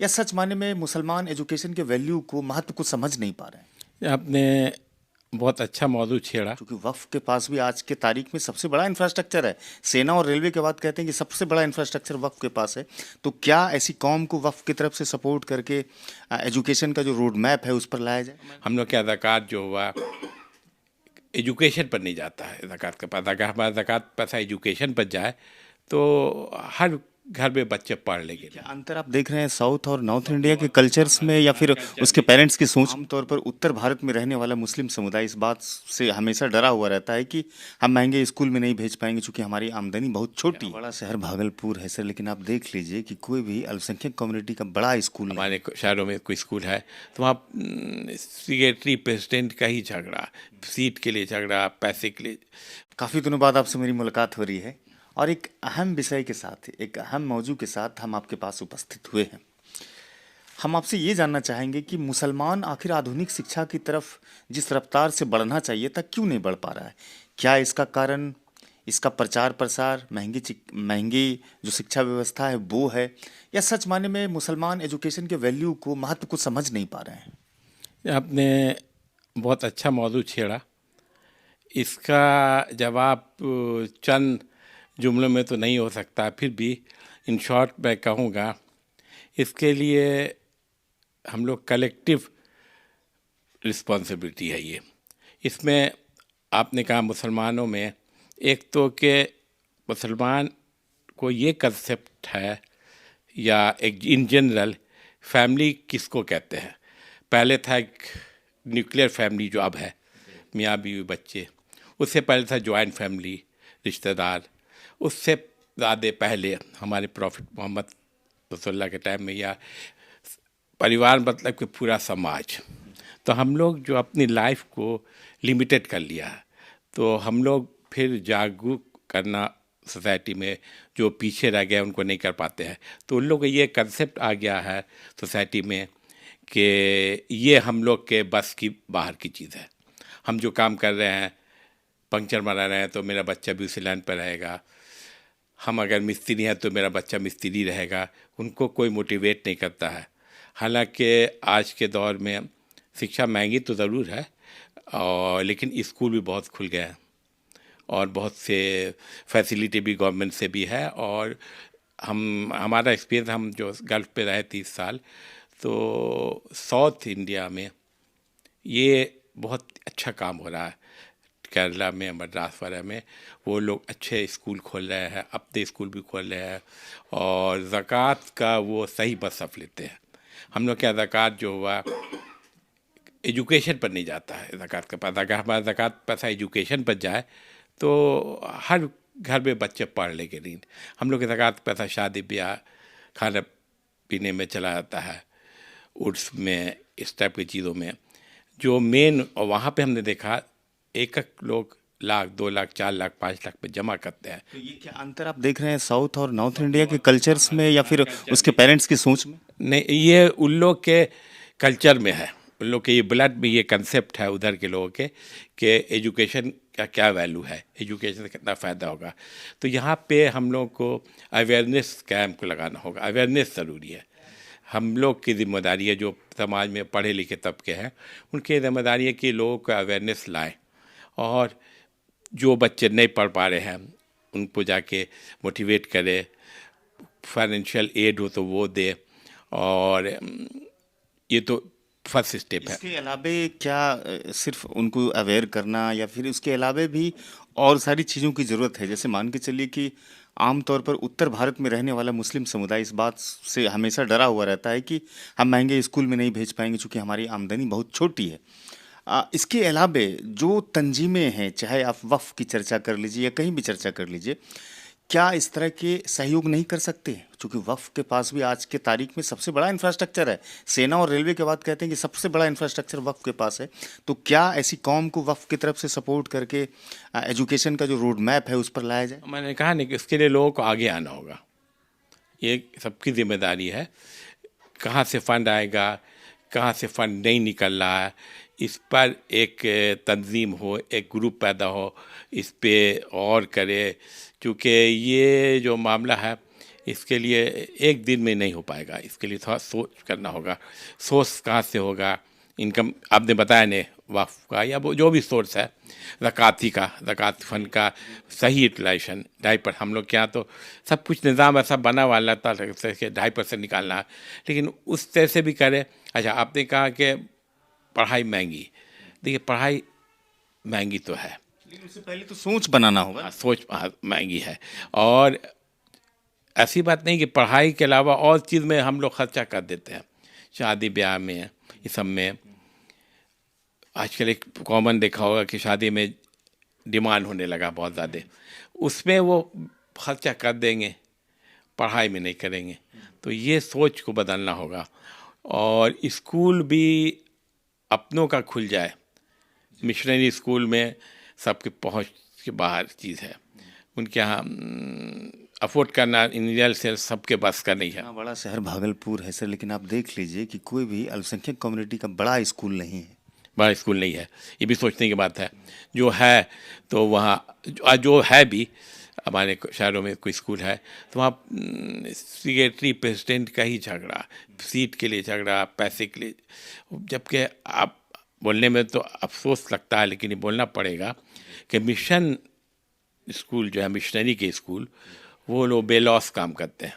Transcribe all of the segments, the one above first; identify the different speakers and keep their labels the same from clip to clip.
Speaker 1: या सच माने में मुसलमान एजुकेशन के वैल्यू को महत्व को समझ नहीं पा रहे हैं?
Speaker 2: आपने बहुत अच्छा मौजू छेड़ा।
Speaker 1: क्योंकि वक्फ के पास भी आज के तारीख में सबसे बड़ा इंफ्रास्ट्रक्चर है। सेना और रेलवे के बाद कहते हैं कि सबसे बड़ा इंफ्रास्ट्रक्चर वक्फ के पास है। तो क्या ऐसी कौम को वक्फ की तरफ से सपोर्ट करके एजुकेशन का जो रोड मैप है उस पर लाया जाए?
Speaker 2: हम लोग का ज़कात जो हुआ एजुकेशन पर नहीं जाता है। ज़कात का पैसा, अगर हमारा ज़कात पैसा एजुकेशन पर जाए तो हर घर में बच्चे पढ़ लेंगे।
Speaker 1: क्या अंतर आप देख रहे हैं साउथ और नॉर्थ इंडिया के कल्चर्स में या फिर उसके पेरेंट्स की सोच? आमतौर पर उत्तर भारत में रहने वाला मुस्लिम समुदाय इस बात से हमेशा डरा हुआ रहता है कि हम महंगे स्कूल में नहीं भेज पाएंगे क्योंकि हमारी आमदनी बहुत छोटी है। बड़ा शहर भागलपुर है सर, लेकिन आप देख लीजिए कि कोई भी अल्पसंख्यक कम्युनिटी का बड़ा स्कूल नहीं।
Speaker 2: हमारे शहरों में कोई स्कूल है तो वहाँ सेक्रेटरी प्रेसिडेंट का ही झगड़ा, सीट के लिए झगड़ा, पैसे के लिए।
Speaker 1: काफ़ी दिनों बाद आपसे मेरी मुलाकात हो रही है और एक अहम विषय के साथ, एक अहम मौजू के साथ हम आपके पास उपस्थित हुए हैं। हम आपसे ये जानना चाहेंगे कि मुसलमान आखिर आधुनिक शिक्षा की तरफ जिस रफ्तार से बढ़ना चाहिए था क्यों नहीं बढ़ पा रहा है? क्या इसका कारण इसका प्रचार प्रसार, महंगी जो शिक्षा व्यवस्था है वो है, या सच माने में मुसलमान एजुकेशन के वैल्यू को महत्व को समझ नहीं पा रहे हैं?
Speaker 2: आपने बहुत अच्छा मौजू छेड़ा। इसका जवाब चंद जुमलों में तो नहीं हो सकता, फिर भी इन शॉर्ट मैं कहूँगा। इसके लिए हम लोग कलेक्टिव रिस्पॉन्सिबिलिटी है ये। इसमें आपने कहा मुसलमानों में, एक तो कि मुसलमान को ये कंसेप्ट है, या एक इन जनरल फैमिली किसको कहते हैं। पहले था एक न्यूक्लियर फैमिली जो अब है, मियाँ बीवी बच्चे। उससे पहले था जॉइंट फैमिली, रिश्तेदार। उससे ज़्यादा पहले हमारे प्रॉफिट मोहम्मद रसूलुल्लाह के टाइम में, या परिवार मतलब कि पूरा समाज। तो हम लोग जो अपनी लाइफ को लिमिटेड कर लिया है, तो हम लोग फिर जागरूक करना सोसाइटी में जो पीछे रह गए उनको नहीं कर पाते हैं। तो उन लोग को ये कंसेप्ट आ गया है सोसाइटी में कि ये हम लोग के बस की बाहर की चीज़ है। हम जो काम कर रहे हैं, पंक्चर मरा रहे हैं तो मेरा बच्चा भी उसी लाइन पर रहेगा। हम अगर मिस्त्री हैं तो मेरा बच्चा मिस्त्री रहेगा। उनको कोई मोटिवेट नहीं करता है। हालांकि आज के दौर में शिक्षा महंगी तो ज़रूर है, और लेकिन स्कूल भी बहुत खुल गए हैं और बहुत से फैसिलिटी भी गवर्नमेंट से भी है। और हमारा एक्सपीरियंस, हम जो गल्फ़ पे रहे 30 साल, तो साउथ इंडिया में ये बहुत अच्छा काम हो रहा है। केरला में, मद्रास वगैरह में वो लोग अच्छे स्कूल खोल रहे हैं, अपने स्कूल भी खोल रहे हैं, और ज़कात का वो सही मसरफ लेते हैं। हम लोग क्या ज़कात जो हुआ एजुकेशन पर नहीं जाता है। ज़कात का पैसा, अगर हमारा ज़कात पैसा एजुकेशन पर जाए तो हर घर में बच्चे पढ़ लेंगे। नहीं, हम लोग के ज़कात पैसा शादी ब्याह, खाने पीने में चला जाता है, उर्स में, इस टाइप की चीज़ों में जो मेन। और वहाँ पे हमने देखा एक एक लोग लाख, 2 लाख, 4 लाख, 5 लाख पे जमा करते हैं।
Speaker 1: तो ये क्या अंतर आप देख रहे हैं साउथ और नॉर्थ इंडिया के कल्चर्स में या फिर उसके पेरेंट्स की सोच में?
Speaker 2: नहीं, ये उन लोग के कल्चर में है, उन लोग के ये ब्लड में ये कंसेप्ट है उधर के लोगों के कि एजुकेशन का क्या वैल्यू है, एजुकेशन से कितना फ़ायदा होगा। तो यहाँ पे हम लोग को अवेयरनेस कैंप लगाना होगा। अवेयरनेस ज़रूरी है। हम लोग की जिम्मेदारी है, जो समाज में पढ़े लिखे तबके हैं उनकी जिम्मेदारी है कि लोगों को अवेयरनेस लाएं, और जो बच्चे नहीं पढ़ पा रहे हैं उनको जाके मोटिवेट करें। फाइनेंशियल एड हो तो वो दे, और ये तो फर्स्ट स्टेप है।
Speaker 1: इसके अलावे क्या सिर्फ उनको अवेयर करना, या फिर उसके अलावे भी और सारी चीज़ों की ज़रूरत है? जैसे मान के चलिए कि आमतौर पर उत्तर भारत में रहने वाला मुस्लिम समुदाय इस बात से हमेशा डरा हुआ रहता है कि हम महंगे स्कूल में नहीं भेज पाएंगे क्योंकि हमारी आमदनी बहुत छोटी है। इसके अलावे जो तंजीमें हैं, चाहे आप वफ़ की चर्चा कर लीजिए या कहीं भी चर्चा कर लीजिए, क्या इस तरह के सहयोग नहीं कर सकते? क्योंकि वफ़ के पास भी आज के तारीख में सबसे बड़ा इंफ्रास्ट्रक्चर है। सेना और रेलवे के बाद कहते हैं कि सबसे बड़ा इंफ्रास्ट्रक्चर वफ़ के पास है। तो क्या ऐसी कौम को वफ़ की तरफ से सपोर्ट करके एजुकेशन का जो रोड मैप है उस पर लाया जाए?
Speaker 2: मैंने कहा नहीं कि इसके लिए लोगों को आगे आना होगा। ये सबकी जिम्मेदारी है। कहाँ से फंड आएगा, कहाँ से फंड नहीं निकल रहा है, इस पर एक तंजीम हो, एक ग्रुप पैदा हो, इस पे और करे। क्योंकि ये जो मामला है इसके लिए एक दिन में नहीं हो पाएगा, इसके लिए थोड़ा सोच करना होगा। सोर्स कहाँ से होगा? इनकम आपने बताया ने वक्फ का या वो जो भी सोर्स है, ज़कात फंड का सही यूटिलाइजेशन। 2.5% हम लोग के यहाँ तो सब कुछ निज़ाम ऐसा बना हुआ था कि 2.5% निकालना है, लेकिन उस तरह से भी करें। अच्छा, आपने कहा कि पढ़ाई महंगी। देखिए, पढ़ाई महंगी तो है,
Speaker 1: लेकिन उससे पहले तो सोच बनाना होगा।
Speaker 2: हाँ, सोच महंगी है। और ऐसी बात नहीं कि पढ़ाई के अलावा और चीज़ में हम लोग खर्चा कर देते हैं, शादी ब्याह में, ये सब में। आजकल एक कॉमन देखा होगा कि शादी में डिमांड होने लगा बहुत ज़्यादा, उसमें वो खर्चा कर देंगे, पढ़ाई में नहीं करेंगे। तो ये सोच को बदलना होगा। और स्कूल भी अपनों का खुल जाए। मिशनरी स्कूल में सबके पहुंच के बाहर चीज़ है, उनके यहाँ अफोर्ड करना इंडिया से सबके बस का नहीं है।
Speaker 1: इतना बड़ा शहर भागलपुर है सर, लेकिन आप देख लीजिए कि कोई भी अल्पसंख्यक कम्युनिटी का बड़ा स्कूल नहीं है।
Speaker 2: बड़ा स्कूल नहीं है, ये भी सोचने की बात है। जो है तो वहाँ जो है भी, हमारे शहरों में कोई स्कूल है तो वहाँ सेक्रेटरी प्रेसिडेंट का ही झगड़ा, सीट के लिए झगड़ा, पैसे के लिए। जबकि आप बोलने में तो अफसोस लगता है, लेकिन ये बोलना पड़ेगा कि मिशन स्कूल जो है, मिशनरी के स्कूल, वो लोग बेलॉस काम करते हैं,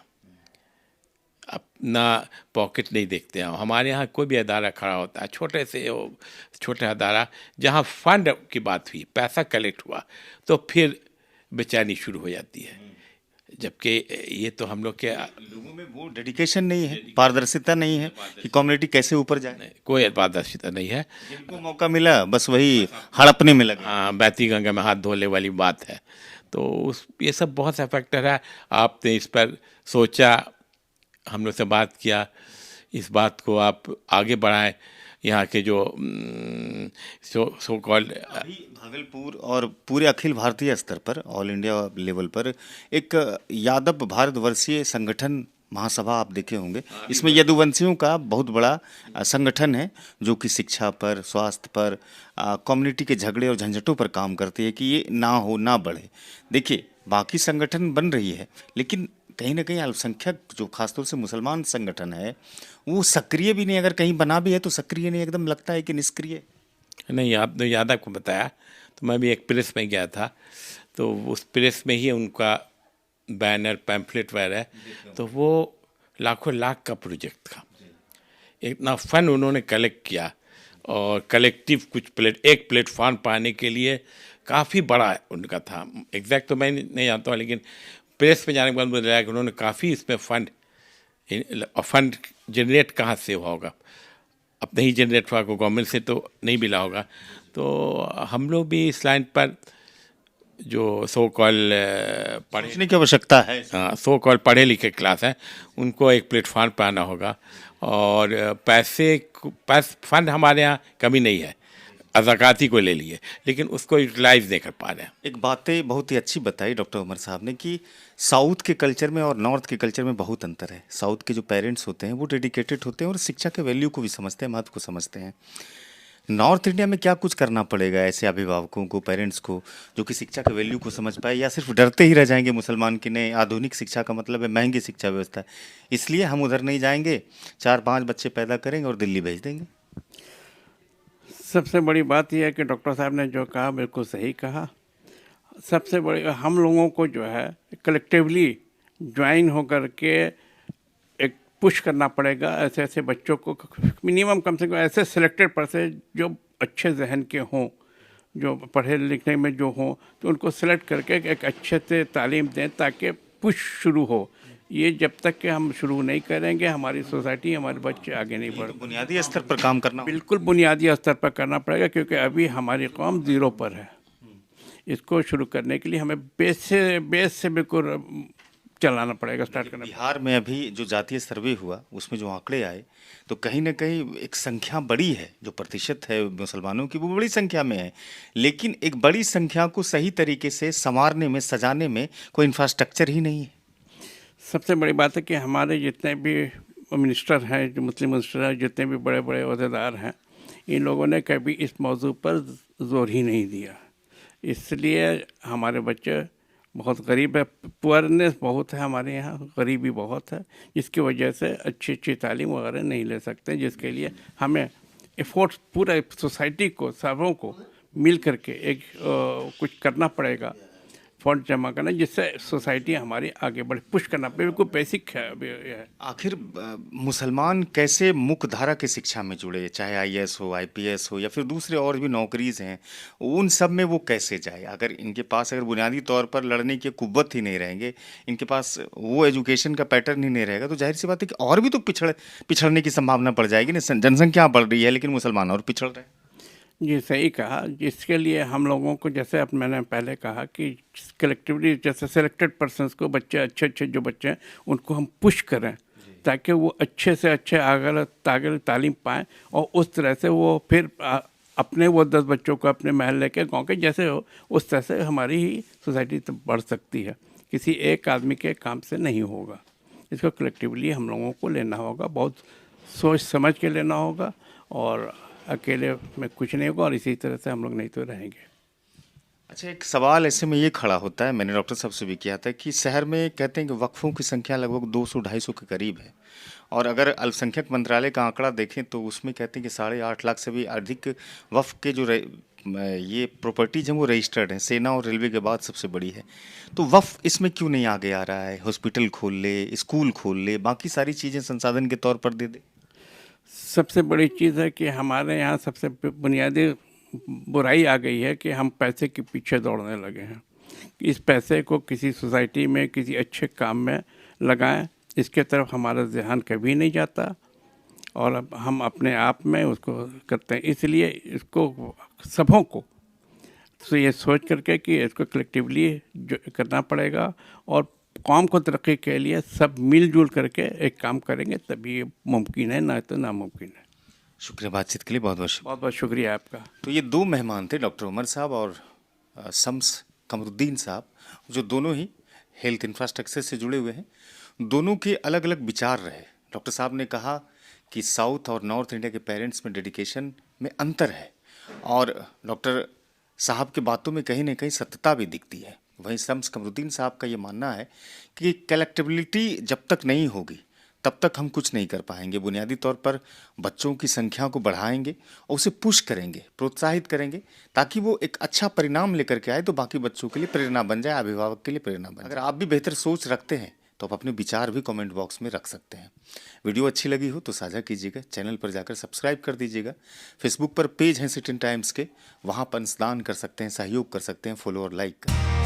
Speaker 2: अपना पॉकेट नहीं देखते हैं। हमारे यहाँ कोई भी अदारा खड़ा होता है, छोटे से वो छोटा अदारा, जहाँ फंड की बात हुई, पैसा कलेक्ट हुआ, तो फिर बेचैनी शुरू हो जाती है। जबकि ये तो हम लोग के
Speaker 1: लोगों में वो डेडिकेशन नहीं है, पारदर्शिता नहीं है कि कम्युनिटी कैसे ऊपर जाए।
Speaker 2: कोई पारदर्शिता नहीं है।
Speaker 1: जिनको मौका मिला बस वही हड़पने में लगे।
Speaker 2: हाँ, बहती गंगा में हाथ धोने वाली बात है। तो उस ये सब बहुत सा फैक्टर है। आपने इस पर सोचा, हम लोग से बात किया, इस बात को आप आगे बढ़ाएं। यहाँ के जो सो कॉल्ड
Speaker 1: अभी भागलपुर और पूरे अखिल भारतीय स्तर पर, ऑल इंडिया लेवल पर एक यादव भारतवर्षीय संगठन महासभा आप देखे होंगे। इसमें यदुवंशियों का बहुत बड़ा संगठन है जो कि शिक्षा पर, स्वास्थ्य पर, कम्युनिटी के झगड़े और झंझटों पर काम करती है कि ये ना हो, ना बढ़े। देखिए, बाकी संगठन बन रही है, लेकिन कहीं ना कहीं अल्पसंख्यक जो खासतौर से मुसलमान संगठन है वो सक्रिय भी नहीं। अगर कहीं बना भी है तो सक्रिय नहीं, एकदम लगता है कि निष्क्रिय।
Speaker 2: नहीं, आपने यादव को बताया तो मैं भी एक प्रेस में गया था, तो उस प्रेस में ही उनका बैनर पैम्फलेट वगैरह, तो वो लाखों लाख का प्रोजेक्ट था। इतना फंड उन्होंने कलेक्ट किया और कलेक्टिव कुछ एक प्लेटफॉर्म पाने के लिए काफ़ी बड़ा उनका था। एग्जैक्ट तो मैं नहीं जानता हूँ, लेकिन प्रेस में जाने के बाद मुझे लगा कि उन्होंने काफ़ी इसमें फंड जनरेट कहाँ से हुआ होगा। अब नहीं जनरेट हुआ, को गवर्नमेंट से तो नहीं मिला होगा। तो हम लोग भी इस लाइन पर जो सो कॉल
Speaker 1: पढ़ने की आवश्यकता है।
Speaker 2: सो कॉल पढ़े लिखे क्लास हैं, उनको एक प्लेटफॉर्म पर आना होगा। और फंड हमारे यहाँ कमी नहीं है, ज़काती को ले लिए, लेकिन उसको यूटिलाइज नहीं कर पा रहे हैं।
Speaker 1: एक बातें बहुत ही अच्छी बताई डॉक्टर उमर साहब ने कि साउथ के कल्चर में और नॉर्थ के कल्चर में बहुत अंतर है। साउथ के जो पेरेंट्स होते हैं वो डेडिकेटेड होते हैं और शिक्षा के वैल्यू को भी समझते हैं, महत्व को समझते हैं। नॉर्थ इंडिया में क्या कुछ करना पड़ेगा ऐसे अभिभावकों को, पेरेंट्स को, जो कि शिक्षा के वैल्यू को समझ पाए, या सिर्फ डरते ही रह जाएंगे मुसलमान की नहीं, आधुनिक शिक्षा का मतलब है महंगी शिक्षा व्यवस्था, इसलिए हम उधर नहीं जाएंगे, 4-5 बच्चे पैदा करेंगे और दिल्ली भेज देंगे।
Speaker 3: सबसे बड़ी बात यह है कि डॉक्टर साहब ने जो कहा बिल्कुल सही कहा। सबसे बड़ी हम लोगों को जो है कलेक्टिवली ज्वाइन होकर के एक पुश करना पड़ेगा। ऐसे ऐसे बच्चों को मिनिमम कम से कम ऐसे सिलेक्टेड परसेंट जो अच्छे जहन के हों, जो पढ़े लिखने में जो हों, तो उनको सेलेक्ट करके एक अच्छे से तालीम दें ताकि पुश शुरू हो। ये जब तक कि हम शुरू नहीं करेंगे, हमारी सोसाइटी, हमारे बच्चे आगे नहीं बढ़।
Speaker 1: बुनियादी स्तर पर काम करना,
Speaker 3: बिल्कुल बुनियादी स्तर पर करना पड़ेगा, क्योंकि अभी हमारी कौम ज़ीरो पर है। इसको शुरू करने के लिए हमें बेस से बिल्कुल चलाना पड़ेगा, स्टार्ट करना।
Speaker 1: बिहार में अभी जो जातीय सर्वे हुआ उसमें जो आंकड़े आए तो कहीं ना कहीं एक संख्या बड़ी है, जो प्रतिशत है मुसलमानों की वो बड़ी संख्या में है, लेकिन एक बड़ी संख्या को सही तरीके से संवारने में, सजाने में कोई इंफ्रास्ट्रक्चर ही नहीं है।
Speaker 3: सबसे बड़ी बात है कि हमारे जितने भी मिनिस्टर हैं, जो मुस्लिम मिनिस्टर हैं, जितने भी बड़े बड़े ओहदेदार हैं, इन लोगों ने कभी इस मौजू पर जोर ही नहीं दिया। इसलिए हमारे बच्चे बहुत गरीब है, पुअरनेस बहुत है हमारे यहाँ, गरीबी बहुत है, जिसकी वजह से अच्छी अच्छी तालीम वगैरह नहीं ले सकते, जिसके लिए हमें एफर्ट्स पूरा सोसाइटी को, सबों को मिल करके एक कुछ करना पड़ेगा, फंड जमा करना, जिससे सोसाइटी हमारी आगे बढ़े, पुश करना बिल्कुल बेसिक है अभी है।
Speaker 1: आखिर मुसलमान कैसे मुख्य धारा की शिक्षा में जुड़े, चाहे आईएएस हो, आईपीएस हो, या फिर दूसरे और भी नौकरीज हैं, उन सब में वो कैसे जाए? अगर इनके पास अगर बुनियादी तौर पर लड़ने की कुव्वत ही नहीं रहेंगे, इनके पास वो एजुकेशन का पैटर्न ही नहीं रहेगा, तो जाहिर सी बात है कि और भी तो पिछड़ने की संभावना पड़ जाएगी ना। जनसंख्या बढ़ रही है लेकिन मुसलमान और पिछड़ रहे हैं।
Speaker 3: जी सही कहा, जिसके लिए हम लोगों को, जैसे अब मैंने पहले कहा कि कलेक्टिवली, जैसे सेलेक्टेड पर्सन्स को, बच्चे अच्छे अच्छे जो बच्चे हैं उनको हम पुश करें ताकि वो अच्छे से अच्छे आगे तालीम पाएँ, और उस तरह से वो फिर अपने वो 10 बच्चों को अपने महल्ले के, गांव के जैसे हो, उस तरह से हमारी ही सोसाइटी तो बढ़ सकती है। किसी एक आदमी के काम से नहीं होगा, इसको कलेक्टिवली हम लोगों को लेना होगा, बहुत सोच समझ के लेना होगा, और अकेले में कुछ नहीं होगा, और इसी तरह से हम लोग नहीं तो रहेंगे।
Speaker 1: अच्छा, एक सवाल ऐसे में ये खड़ा होता है, मैंने डॉक्टर साहब से भी किया था, कि शहर में कहते हैं कि वक्फों की संख्या लगभग 200-250 के करीब है, और अगर अल्पसंख्यक मंत्रालय का आंकड़ा देखें तो उसमें कहते हैं कि 8.5 लाख से भी अधिक वक्फ के जो ये प्रॉपर्टीज हैं वो रजिस्टर्ड हैं, सेना और रेलवे के बाद सबसे बड़ी है। तो वक्फ इसमें क्यों नहीं आगे आ रहा है? हॉस्पिटल खोल ले, स्कूल खोल ले, बाकी सारी चीज़ें संसाधन के तौर पर दे दे।
Speaker 3: सबसे बड़ी चीज़ है कि हमारे यहाँ सबसे बुनियादी बुराई आ गई है कि हम पैसे के पीछे दौड़ने लगे हैं। इस पैसे को किसी सोसाइटी में, किसी अच्छे काम में लगाएं, इसके तरफ हमारा ध्यान कभी नहीं जाता, और अब हम अपने आप में उसको करते हैं। इसलिए इसको सबों को तो ये सोच करके कि इसको कलेक्टिवली जो करना पड़ेगा, और कौम को तरक्की के लिए सब मिलजुल करके एक काम करेंगे तभी ये मुमकिन है, ना तो नामुमकिन है।
Speaker 1: शुक्रिया बातचीत के लिए, बहुत बहुत
Speaker 3: बहुत बहुत शुक्रिया आपका।
Speaker 1: तो ये 2 मेहमान थे, डॉक्टर उमर साहब और शम्स कमरुद्दीन साहब, जो दोनों ही हेल्थ इंफ्रास्ट्रक्चर से जुड़े हुए हैं। दोनों के अलग अलग विचार रहे। डॉक्टर साहब ने कहा कि साउथ और नॉर्थ इंडिया के पेरेंट्स में डेडिकेशन में अंतर है, और डॉक्टर साहब की बातों में कहीं ना कहीं सत्यता भी दिखती है। वहीं शम्स कमरुद्दीन साहब का ये मानना है कि कलेक्टिबिलिटी जब तक नहीं होगी तब तक हम कुछ नहीं कर पाएंगे। बुनियादी तौर पर बच्चों की संख्या को बढ़ाएंगे और उसे पुश करेंगे, प्रोत्साहित करेंगे, ताकि वो एक अच्छा परिणाम लेकर के आए, तो बाकी बच्चों के लिए प्रेरणा बन जाए, अभिभावक के लिए प्रेरणा बन जाए। अगर आप भी बेहतर सोच रखते हैं तो आप अपने विचार भी कमेंट बॉक्स में रख सकते हैं। वीडियो अच्छी लगी हो तो साझा कीजिएगा, चैनल पर जाकर सब्सक्राइब कर दीजिएगा। फेसबुक पर पेज हैं सिटीजन टाइम्स के, वहाँ पर अंशदान कर सकते हैं, सहयोग कर सकते हैं, फॉलो और लाइक कर।